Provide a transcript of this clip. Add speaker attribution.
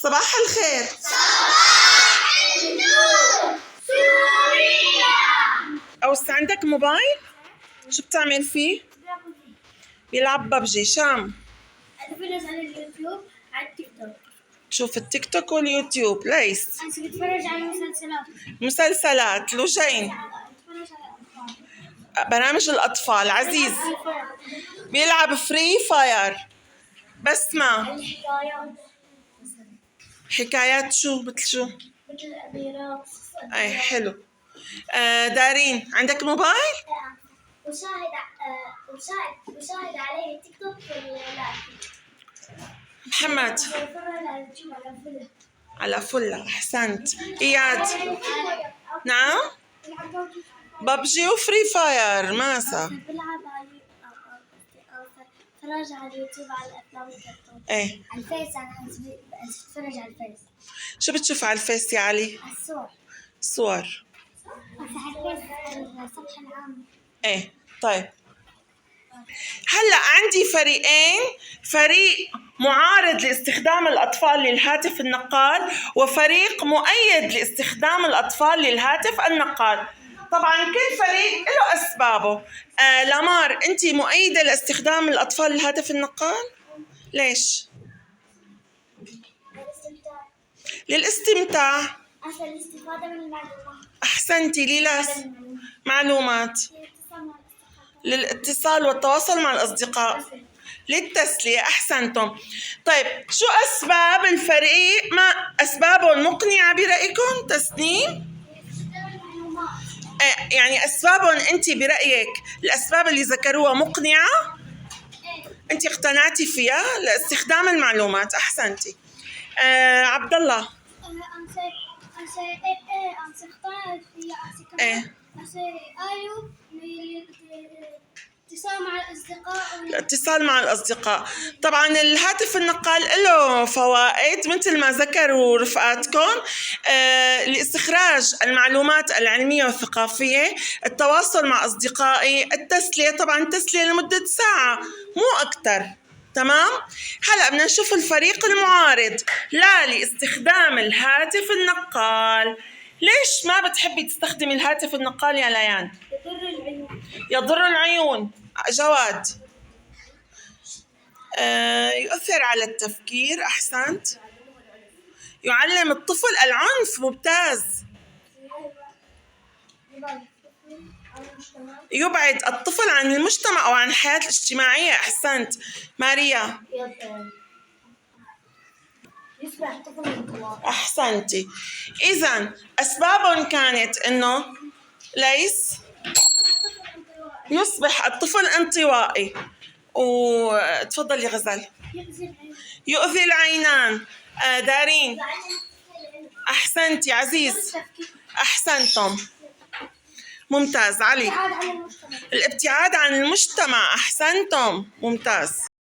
Speaker 1: صباح الخير.
Speaker 2: صباح النور سوريا.
Speaker 1: أوس عندك موبايل؟ شو بتعمل فيه؟ بيلعب ببجي. شام
Speaker 2: اتفرج على اليوتيوب على التيك توك.
Speaker 1: تشوف التيك توك واليوتيوب. ليس
Speaker 2: أنا بتفرج على
Speaker 1: مسلسلات لوجين،
Speaker 2: بتفرج على
Speaker 1: برامج الأطفال. عزيز بيلعب فري فاير. بسمة
Speaker 2: الحكايات
Speaker 1: حكايات. شو مثل شو؟
Speaker 2: مثل الأميرات.
Speaker 1: أي حلو. دارين عندك موبايل؟
Speaker 2: وشاهد عليه التيك توك
Speaker 1: محمد
Speaker 2: بتفرج على اليوتيوب على فيلم.
Speaker 1: على فلة. أحسنت. إياد نعم. ببجي وفري فاير ماسا.
Speaker 2: بلعب على بتفرج على اليوتيوب على الأفلام والكرتون.
Speaker 1: ايه
Speaker 2: على الفيس. أنا بتفرج على الفيس.
Speaker 1: شو بتشوف على الفيس يا علي؟
Speaker 2: على الصور.
Speaker 1: صور.
Speaker 2: على الصفحة العامة.
Speaker 1: ايه طيب. هلا عندي فريقين، فريق معارض لاستخدام الأطفال للهاتف النقال وفريق مؤيد لاستخدام الأطفال للهاتف النقال. طبعا كل فريق له أسبابه. لامار أنت مؤيدة لاستخدام الأطفال للهاتف النقال؟ ليش؟ للاستمتاع.
Speaker 2: الاستفادة من المعلومات.
Speaker 1: أحسنتي. ليلاس معلومات. للاتصال والتواصل مع الأصدقاء. للتسلية. أحسنتم. طيب شو أسباب الفريق؟ ما أسبابهم مقنعة برأيكم؟ تسنيم؟ يعني أسبابهم أنت برأيك الأسباب اللي ذكروها مقنعة؟ أنت اقتنعتي فيها لاستخدام المعلومات. أحسنتي. عبد الله. الاتصال مع الأصدقاء. طبعا الهاتف النقال له فوائد مثل ما ذكروا رفقاتكم. لاستخراج المعلومات العلمية والثقافية، التواصل مع أصدقائي، التسلية. طبعا التسلية لمدة ساعة مو أكتر. تمام. هلأ بدنا نشوف الفريق المعارض لا لاستخدام الهاتف النقال. ليش ما بتحبي تستخدمي الهاتف النقال يا ليان؟ يضر العيون. جواد. يؤثر على التفكير. أحسنت. يعلم الطفل العنف. ممتاز. يبعد الطفل عن المجتمع أو عن الحياة الاجتماعية. أحسنت. ماريا. أحسنتي. إذن أسبابهم كانت إنه ليس يصبح الطفل انطوائي. وتفضل يا غزال. يؤذي العينان. دارين. أحسنتي. عزيز. أحسنتم. ممتاز. علي. الابتعاد عن المجتمع. أحسنتم. ممتاز.